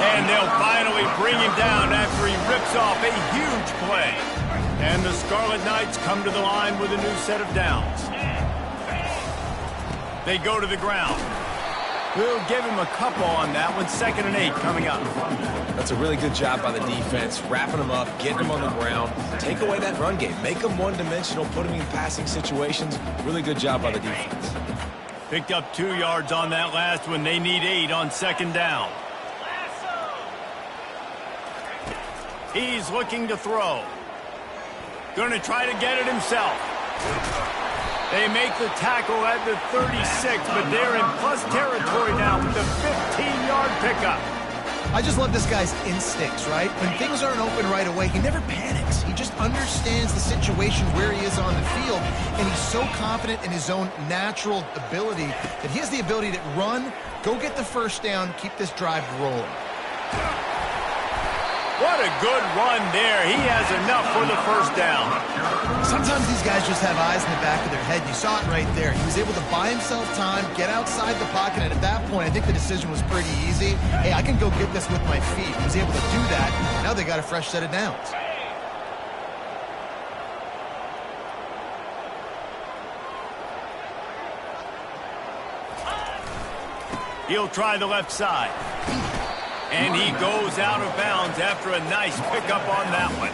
A: And they'll finally bring him down after he rips off a huge play. And the Scarlet Knights come to the line with a new set of downs. They go to the ground. We'll give him a couple on that one. 2nd and 8 coming up.
B: That's a really good job by the defense, wrapping them up, getting them on the ground. Take away that run game. Make them one-dimensional, put them in passing situations. Really good job by the defense.
A: Picked up 2 yards on that last one. They need 8 on 2nd down. He's looking to throw. Going to try to get it himself. They make the tackle at the 36, but they're in plus territory now with the 15-yard pickup.
C: I just love this guy's instincts, right? When things aren't open right away, he never panics. He just understands the situation where he is on the field, and he's so confident in his own natural ability that he has the ability to run, go get the first down, keep this drive rolling.
A: What a good run there. He has enough for the first down.
C: Sometimes these guys just have eyes in the back of their head. You saw it right there. He was able to buy himself time, get outside the pocket, and at that point, I think the decision was pretty easy. Hey, I can go get this with my feet. He was able to do that. Now they got a fresh set of downs.
A: He'll try the left side. And he goes out of bounds after a nice pickup on that one.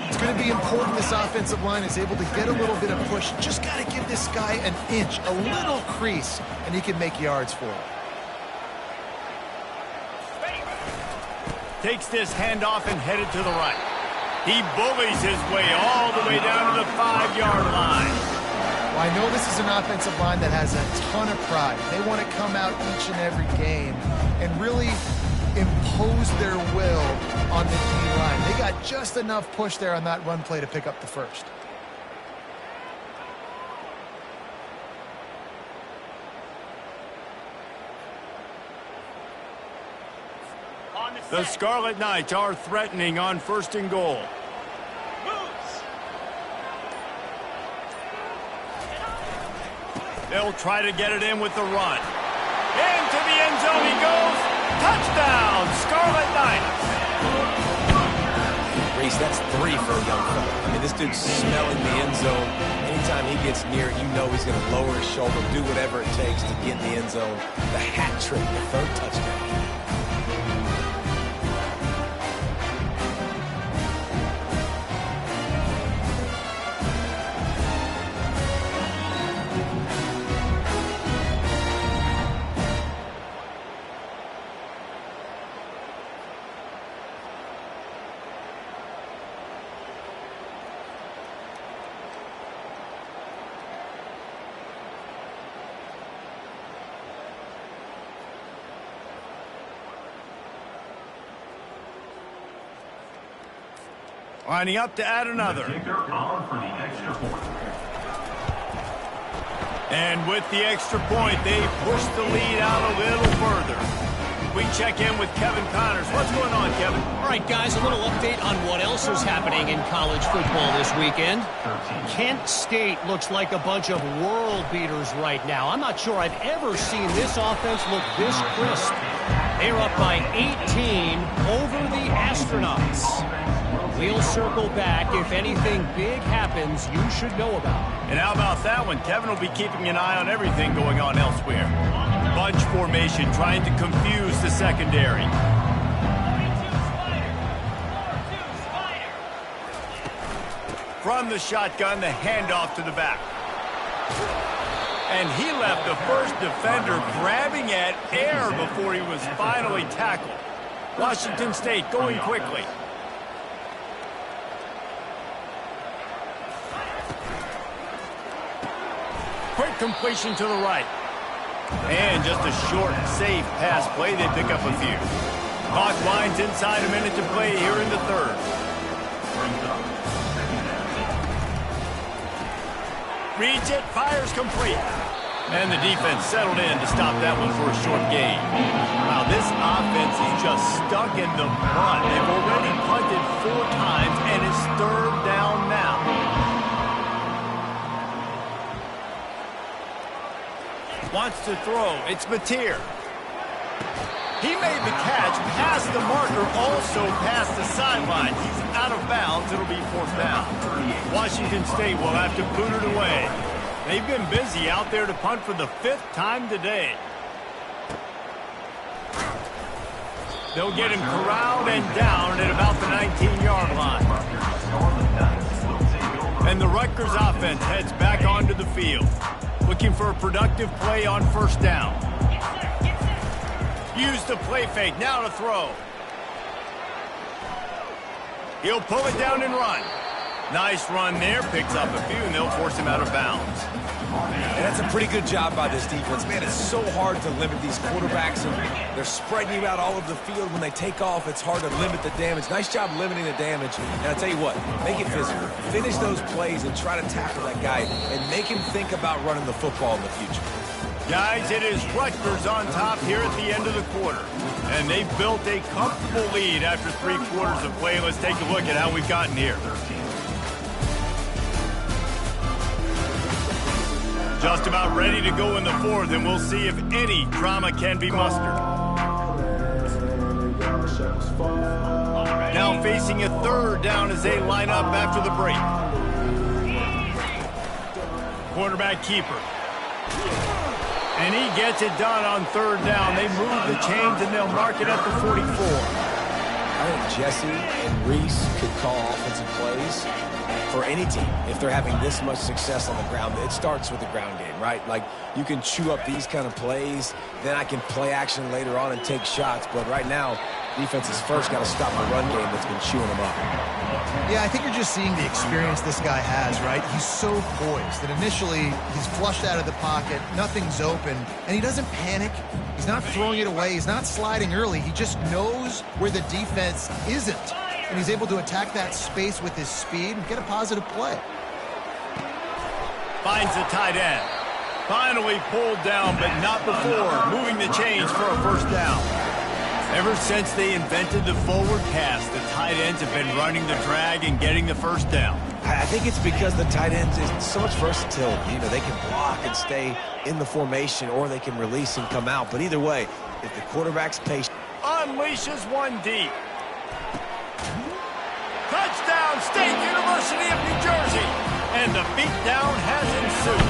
C: It's going to be important this offensive line is able to get a little bit of push. Just got to give this guy an inch, a little crease, and he can make yards for it.
A: Takes this handoff and headed to the right. He bullies his way all the way down to the 5-yard line.
C: Well, I know this is an offensive line that has a ton of pride. They want to come out each and every game and really impose their will on the D-line. They got just enough push there on that run play to pick up the first.
A: The Scarlet Knights are threatening on 1st and goal. They'll try to get it in with the run. Into the end zone he goes. Touchdown, Scarlet Knights.
B: Reese, that's 3 for a young fella. I mean, this dude's smelling the end zone. Anytime he gets near it, you know he's going to lower his shoulder, do whatever it takes to get in the end zone. The hat trick, the 3rd touchdown.
A: Lining up to add another. And with the extra point, they push the lead out a little further. We check in with Kevin Connors. What's going on, Kevin?
D: All right, guys, a little update on what else is happening in college football this weekend. Kent State looks like a bunch of world beaters right now. I'm not sure I've ever seen this offense look this crisp. They're up by 18 over the Astronauts. We'll circle back. If anything big happens, you should know about it.
A: And how about that one? Kevin will be keeping an eye on everything going on elsewhere. Bunch formation trying to confuse the secondary. From the shotgun, the handoff to the back. And he left the first defender grabbing at air before he was finally tackled. Washington State going quickly. Quick completion to the right. And just a short, safe pass play. They pick up a few. Clock winds inside, a minute to play here in the 3rd. Reads it, fires complete. And the defense settled in to stop that one for a short gain. Wow, this offense is just stuck in the mud. They've already punted 4 times and it's 3rd down now. Wants to throw. It's Mateer. He made the catch, past the marker, also past the sideline. He's out of bounds. It'll be 4th down. Washington State will have to boot it away. They've been busy out there to punt for the 5th time today. They'll get him corralled and down at about the 19-yard line. And the Rutgers offense heads back onto the field. Looking for a productive play on 1st down. Use the play fake, now to throw. He'll pull it down and run. Nice run there, picks up a few, and they'll force him out of bounds.
B: And that's a pretty good job by this defense. Man, it's so hard to limit these quarterbacks, and they're spreading you out all over the field. When they take off, it's hard to limit the damage. Nice job limiting the damage. And I'll tell you what, make it physical. Finish those plays and try to tackle that guy and make him think about running the football in the future.
A: Guys, it is Rutgers on top here at the end of the quarter. And they've built a comfortable lead after 3 quarters of play. Let's take a look at how we've gotten here. Just about ready to go in the 4th, and we'll see if any drama can be mustered. Now facing a 3rd down as they line up after the break. Quarterback keeper. And he gets it done on 3rd down. They move the chains, and they'll mark it at the 44.
B: I think Jesse and Reese could call offensive plays for any team if they're having this much success on the ground. It starts with the ground game, right? Like, you can chew up these kind of plays, then I can play action later on and take shots. But right now, defense is first got to stop the run game that's been chewing them up.
C: Yeah, I think you're just seeing the experience this guy has, right? He's so poised that initially he's flushed out of the pocket, nothing's open, and he doesn't panic. He's not throwing it away. He's not sliding early. He just knows where the defense isn't, and he's able to attack that space with his speed and get a positive play.
A: Finds the tight end. Finally pulled down, but not before moving the chains for a 1st down. Ever since they invented the forward pass, the tight ends have been running the drag and getting the 1st down.
B: I think it's because the tight ends is so much versatility. You know, they can block and stay in the formation, or they can release and come out. But either way, if the quarterback's patient,
A: unleashes one deep. Touchdown, State University of New Jersey. And the beatdown has ensued.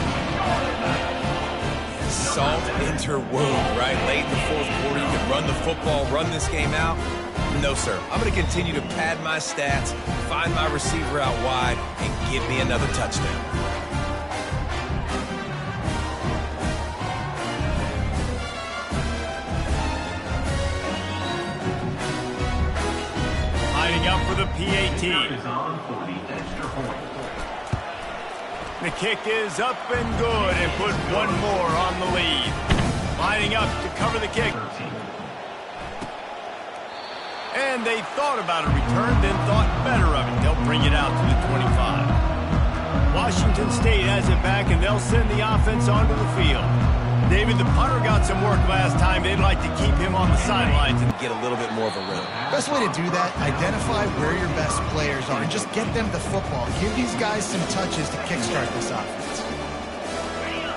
B: salt into her wound, right? Late in the 4th quarter, you can run the football, run this game out. No, sir. I'm going to continue to pad my stats, find my receiver out wide, and give me another touchdown.
A: Lining up for the PAT. The kick is up and good, and put one more on the lead. Lining up to cover the kick. And they thought about a return, then thought better of it. They'll bring it out to the 25. Washington State has it back, and they'll send the offense onto the field. David, the punter got some work last time. They'd like to keep him on the sidelines and
B: get a little bit more of a rhythm.
C: Best way to do that, identify where your best players are and just get them the football. Give these guys some touches to kickstart this offense.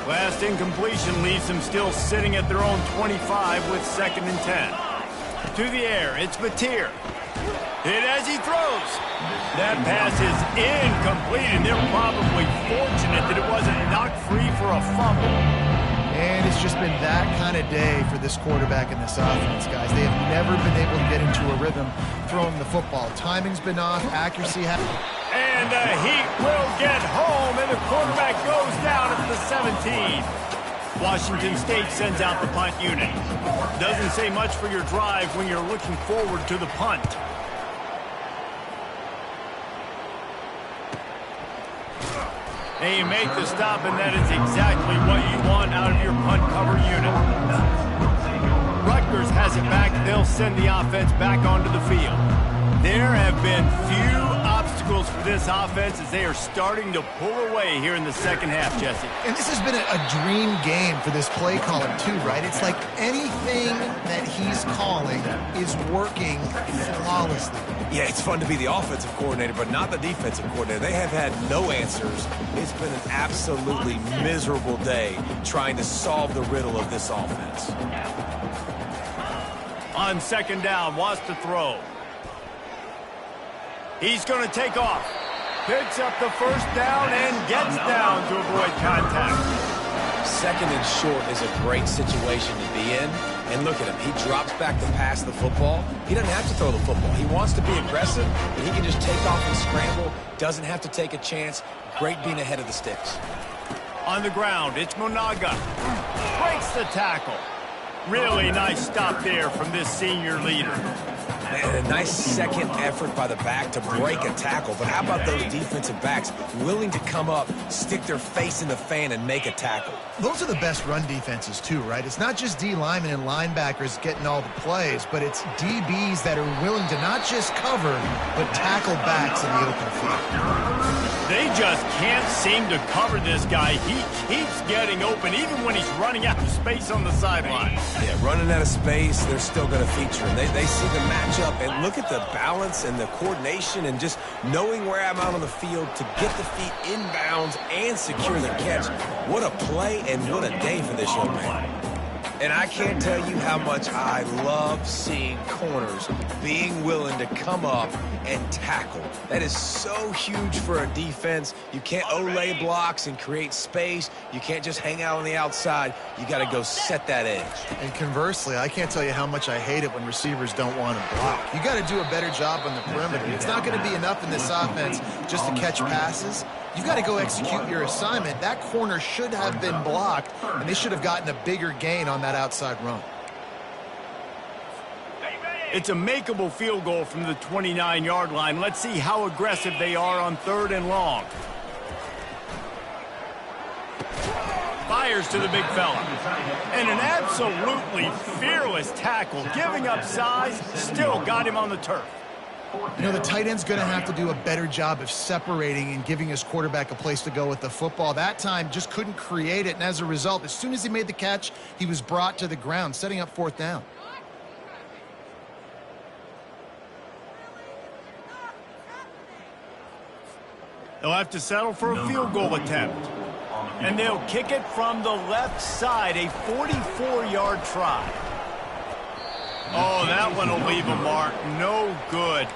A: Last incompletion leaves them still sitting at their own 25 with 2nd and 10. To the air, it's Batir. Hit as he throws. That pass is incomplete, and they're probably fortunate that it wasn't knocked free for a fumble.
C: And it's just been that kind of day for this quarterback and this offense, guys. They have never been able to get into a rhythm throwing the football. Timing's been off, accuracy has...
A: And the Heat will get home, and the quarterback goes down at the 17. Washington State sends out the punt unit. Doesn't say much for your drive when you're looking forward to the punt. And you make the stop, and that is exactly what you want out of your punt cover unit. Rutgers has it back. They'll send the offense back onto the field. There have been few obstacles for this offense as they are starting to pull away here in the 2nd half, Jesse.
C: And this has been a dream game for this play caller, too, right? It's like anything that he's calling is working flawlessly.
B: Yeah, it's fun to be the offensive coordinator, but not the defensive coordinator. They have had no answers. It's been an absolutely miserable day trying to solve the riddle of this offense.
A: On 2nd down, wants to throw. He's going to take off. Picks up the 1st down and gets down to avoid contact.
B: 2nd and short is a great situation to be in. And look at him. He drops back to pass the football. He doesn't have to throw the football. He wants to be aggressive, but he can just take off and scramble. Doesn't have to take a chance. Great being ahead of the sticks.
A: On the ground, it's Monaga. Breaks the tackle. Really nice stop there from this senior leader.
B: And a nice 2nd effort by the back to break a tackle. But how about those defensive backs willing to come up, stick their face in the fan, and make a tackle?
C: Those are the best run defenses, too, right? It's not just D linemen and linebackers getting all the plays, but it's DBs that are willing to not just cover, but tackle backs in the open field.
A: They just can't seem to cover this guy. He keeps getting open, even when he's running out of space on the sideline.
B: Yeah, running out of space, they're still going to feature him. They see the matchup, and look at the balance and the coordination and just knowing where I'm out on the field to get the feet inbounds and secure the catch. What a play and what a day for this young man. And I can't tell you how much I love seeing corners being willing to come up and tackle. That is so huge for a defense. You can't olay blocks and create space. You can't just hang out on the outside. You got to go set that edge.
C: And conversely, I can't tell you how much I hate it when receivers don't want to block. You got to do a better job on the perimeter. It's not going to be enough in this offense just to catch passes. You've got to go execute your assignment. That corner should have been blocked, and they should have gotten a bigger gain on that outside run.
A: It's a makeable field goal from the 29-yard line. Let's see how aggressive they are on 3rd and long. Fires to the big fella. And an absolutely fearless tackle. Giving up size, still got him on the turf.
C: You know, the tight end's going to have to do a better job of separating and giving his quarterback a place to go with the football. That time just couldn't create it, and as a result, as soon as he made the catch, he was brought to the ground, setting up 4th down.
A: They'll have to settle for a field goal attempt. And they'll kick it from the left side, a 44-yard try. Oh, that one will leave a mark. No good.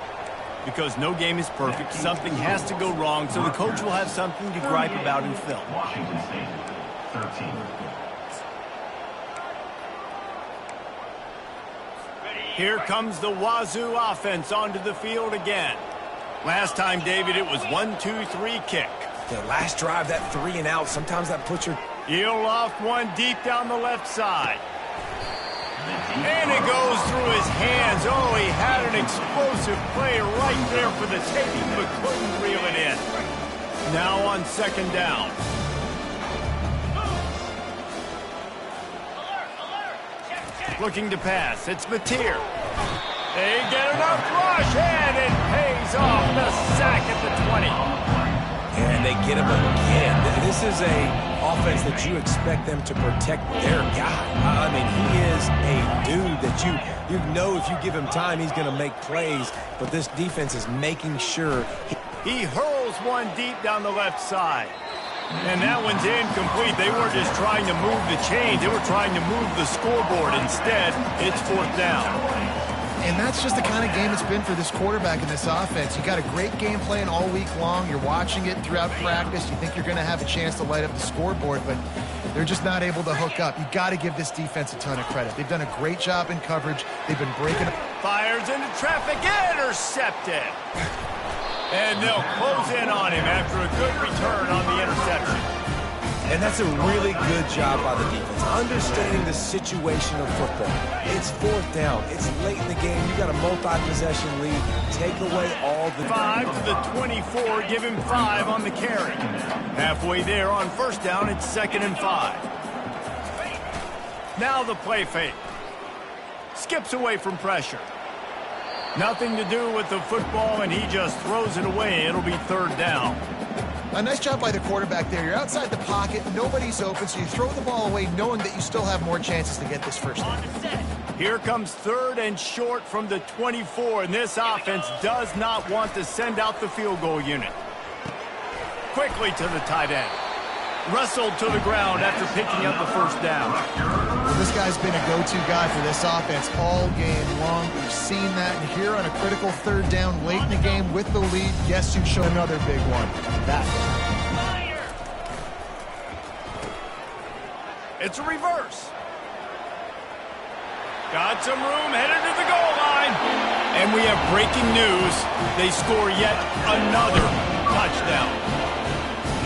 A: Because no game is perfect. Something has to go wrong, so the coach will have something to gripe about in film.
E: Washington State, 13.
A: Here comes the Wazoo offense onto the field again. Last time, David, it was 1-2-3 kick.
B: The last drive, that 3 and out, sometimes that puts your...
A: He'll loft one deep down the left side. And it goes through his hands. Oh, he had an explosive play right there for the taking, but couldn't reel it in. Now on 2nd down. Looking to pass. It's Mateer. They get enough rush, and it pays off. The sack at the 20.
B: And they get him again. This is a offense that you expect them to protect their guy. I mean, he is a dude that you know if you give him time, he's going to make plays. But this defense is making sure.
A: He hurls one deep down the left side. And that one's incomplete. They weren't just trying to move the chains. They were trying to move the scoreboard. Instead, it's 4th down.
C: And that's just the kind of game it's been for this quarterback in this offense. You got a great game plan all week long. You're watching it throughout practice. You think you're going to have a chance to light up the scoreboard, but they're just not able to hook up. You got to give this defense a ton of credit. They've done a great job in coverage. They've been breaking up.
A: Fires into traffic, intercepted. And they'll close in on him after a good return on the interception.
B: And that's a really good job by the defense, understanding the situation of football. It's 4th down. It's late in the game. You got a multi-possession lead. Take away all the...
A: 5 to the 24. Give him 5 on the carry. Halfway there on 1st down. It's 2nd and 5. Now the play fake. Skips away from pressure. Nothing to do with the football, and he just throws it away. It'll be 3rd down.
C: A nice job by the quarterback there. You're outside the pocket. Nobody's open, so you throw the ball away knowing that you still have more chances to get this 1st down.
A: Here comes 3rd and short from the 24, and this offense does not want to send out the field goal unit. Quickly to the tight end. Wrestled to the ground after picking up the 1st down.
C: Well, this guy's been a go-to guy for this offense all game long. We've seen that, and here on a critical 3rd down late in the game with the lead, guess who showed another big one? That one.
A: It's a reverse. Got some room, headed to the goal line. And we have breaking news. They score yet another touchdown.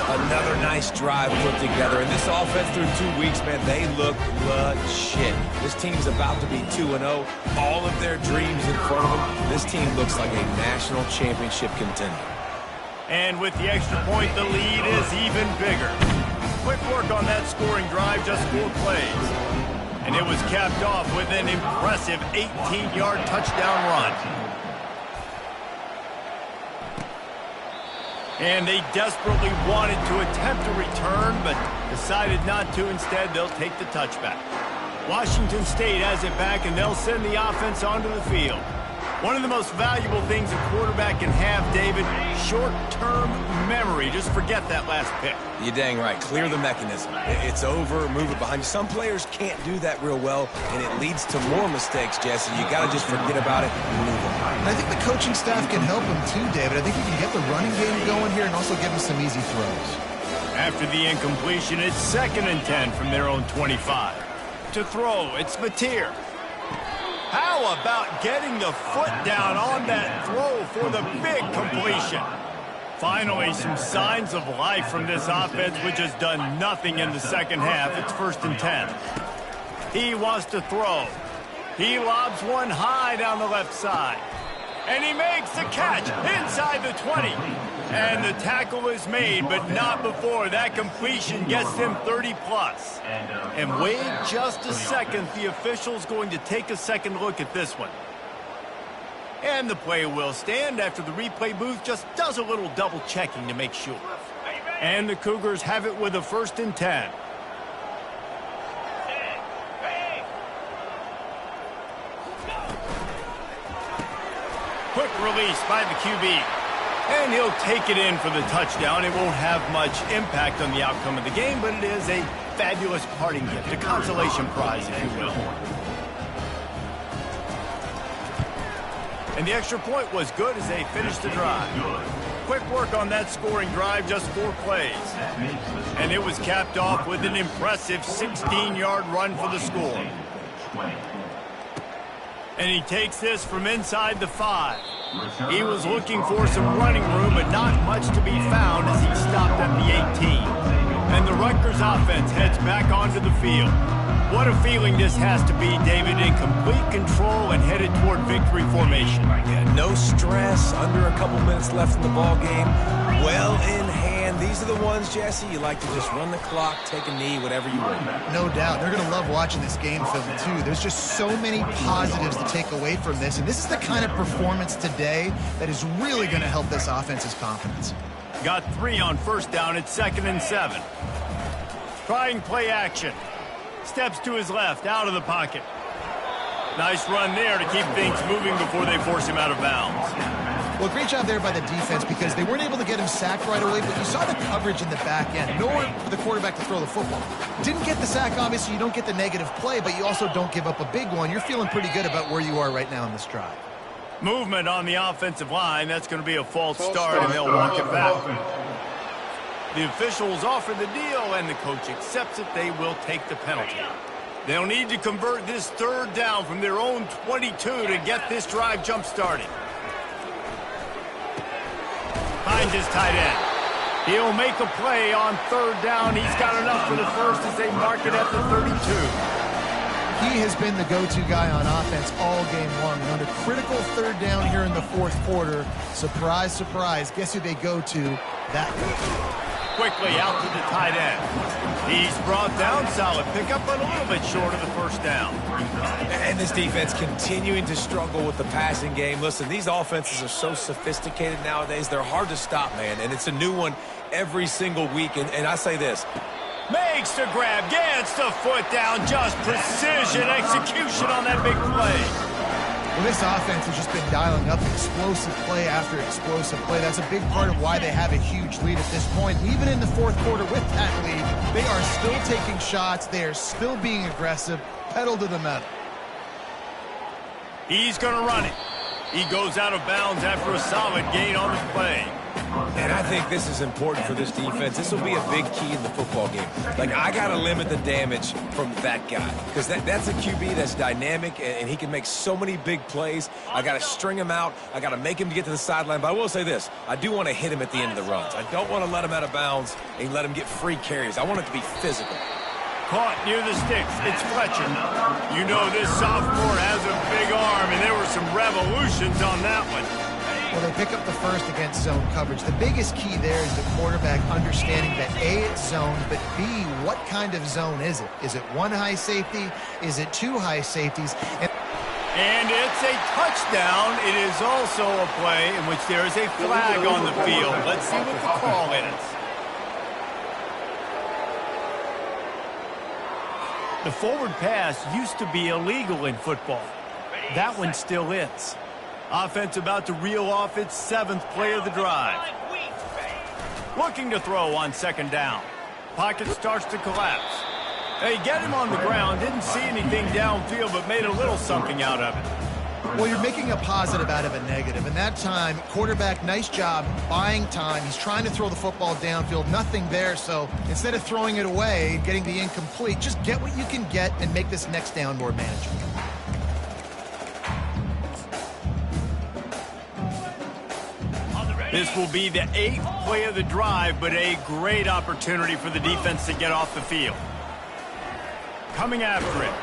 B: Another nice drive put together. And this offense through 2 weeks, man, they look legit. This team's about to be 2-0. All of their dreams in front of them. This team looks like a national championship contender.
A: And with the extra point, the lead is even bigger. Quick work on that scoring drive, just 4 plays. And it was capped off with an impressive 18-yard touchdown run. And they desperately wanted to attempt a return, but decided not to. Instead, they'll take the touchback. Washington State has it back, and they'll send the offense onto the field. One of the most valuable things a quarterback can have, David, short-term memory. Just forget that last pick.
B: You're dang right. Clear the mechanism. It's over, move it behind you. Some players can't do that real well, and it leads to more mistakes, Jesse. You got to just forget about it and move on.
C: And I think the coaching staff can help him too, David. I think you can get the running game going here and also give him some easy throws. After the incompletion, it's 2nd and 10 from their own 25. To throw, it's Mateer. How about getting the foot down on that throw for the big completion? Finally, some signs of life from this offense, which has done nothing in the second half. It's 1st and 10. He wants to throw. He lobs one high down the left side. And he makes the catch inside the 20. And the tackle is made, but not before. That completion gets them 30-plus. And wait just a second. The official's going to take a second look at this one. And the play will stand after the replay booth just does a little double-checking to make sure. And the Cougars have it with a 1st and 10. Quick release by the QB. And he'll take it in for the touchdown. It won't have much impact on the outcome of the game, but it is a fabulous parting gift, a consolation prize, if you will. And the extra point was good as they finished the drive. Quick work on that scoring drive, just 4 plays. And it was capped off with an impressive 16-yard run for the score. And he takes this from inside the 5. He was looking for some running room, but not much to be found as he stopped at the 18. And the Rutgers offense heads back onto the field. What a feeling this has to be, David, in complete control and headed toward victory formation.
B: Yeah, no stress, under a couple minutes left in the ball game. Well in hand. These are the ones, Jesse, you like to just run the clock, take a knee, whatever you want.
C: No doubt. They're going to love watching this game film, too. There's just so many positives to take away from this, and this is the kind of performance today that is really going to help this offense's confidence.
A: Got 3 on 1st down. It's 2nd and 7. Trying play action. Steps to his left, out of the pocket. Nice run there to keep things moving before they force him out of bounds.
C: Well, great job there by the defense because they weren't able to get him sacked right away, but you saw the coverage in the back end. Nowhere for the quarterback to throw the football. Didn't get the sack, obviously. You don't get the negative play, but you also don't give up a big one. You're feeling pretty good about where you are right now in this drive.
A: Movement on the offensive line. That's going to be a false start, and they'll walk it back. The officials offer the deal, and the coach accepts it. They will take the penalty. They'll need to convert this 3rd down from their own 22 to get this drive jump-started. Finds his tight end. He'll make a play on 3rd down. He's got enough for the 1st as they mark it at the 32.
C: He has been the go-to guy on offense all game long. And on a critical 3rd down here in the 4th quarter, surprise, surprise, guess who they go to? That guy.
A: Quickly out to the tight end. He's brought down, solid pickup, but a little bit short of the 1st down.
B: And this defense continuing to struggle with the passing game. Listen, these offenses are so sophisticated nowadays. They're hard to stop, man, and it's a new one every single week. And I say this.
A: Makes the grab, gets the foot down, just precision execution on that big play.
C: Well, this offense has just been dialing up explosive play after explosive play. That's a big part of why they have a huge lead at this point. Even in the 4th quarter with that lead, they are still taking shots. They are still being aggressive, pedal to the metal.
A: He's going to run it. He goes out of bounds after a solid gain on the play.
B: And I think this is important for this defense. This will be a big key in the football game. Like, I got to limit the damage from that guy because that's a QB that's dynamic, and he can make so many big plays. I got to string him out. I got to make him get to the sideline. But I will say this. I do want to hit him at the end of the runs. I don't want to let him out of bounds and let him get free carries. I want it to be physical.
A: Caught near the sticks. It's Fletcher. You know this sophomore has a big arm, and there were some revolutions on that one.
C: Well, they pick up the 1st against zone coverage. The biggest key there is the quarterback understanding that A, it's zone, but B, what kind of zone is it? Is it 1 high safety? Is it 2 high safeties? And
A: And it's a touchdown. It is also a play in which there is a flag on the field. Let's see what the call is. The forward pass used to be illegal in football. That one still is. Offense about to reel off its 7th play of the drive. Looking to throw on 2nd down. Pocket starts to collapse. They get him on the ground, didn't see anything downfield, but made a little something out of it.
C: Well, you're making a positive out of a negative. And that time, quarterback, nice job buying time. He's trying to throw the football downfield, nothing there. So instead of throwing it away, getting the incomplete, just get what you can get and make this next down more manageable.
A: This will be the 8th play of the drive, but a great opportunity for the defense to get off the field. Coming after it.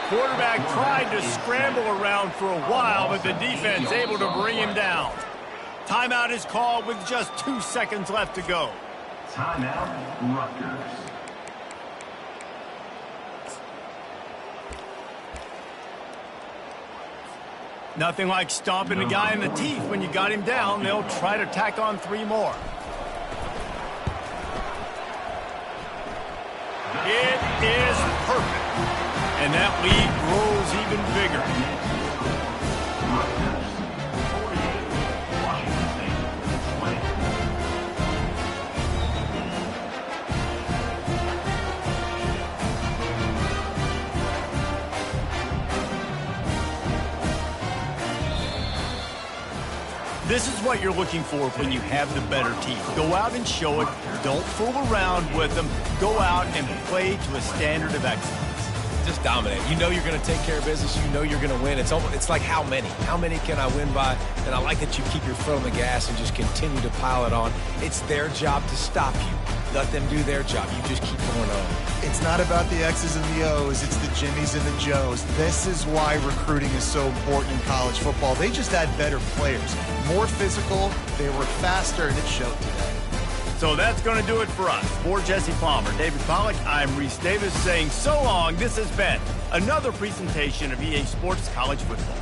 A: Quarterback tried to scramble around for a while, but the defense able to bring him down. Timeout is called with just 2 seconds left to go.
E: Timeout, Rutgers.
A: Nothing like stomping a guy in the teeth when you got him down. They'll try to tack on 3 more. It is perfect. And that lead grows even bigger.
E: Rutgers, 48. Washington State, 20.
A: This is what you're looking for when you have the better team. Go out and show it. Don't fool around with them. Go out and play to a standard of excellence.
B: Just dominate. You know you're going to take care of business. You know you're going to win. It's like how many? How many can I win by? And I like that you keep your foot on the gas and just continue to pile it on. It's their job to stop you. Let them do their job. You just keep going on.
C: It's not about the X's and the O's. It's the Jimmies and the Joes. This is why recruiting is so important in college football. They just had better players. More physical. They were faster, and it showed today.
A: So that's going to do it for us. For Jesse Palmer, David Pollack, I'm Reese Davis saying so long. This has been another presentation of EA Sports College Football.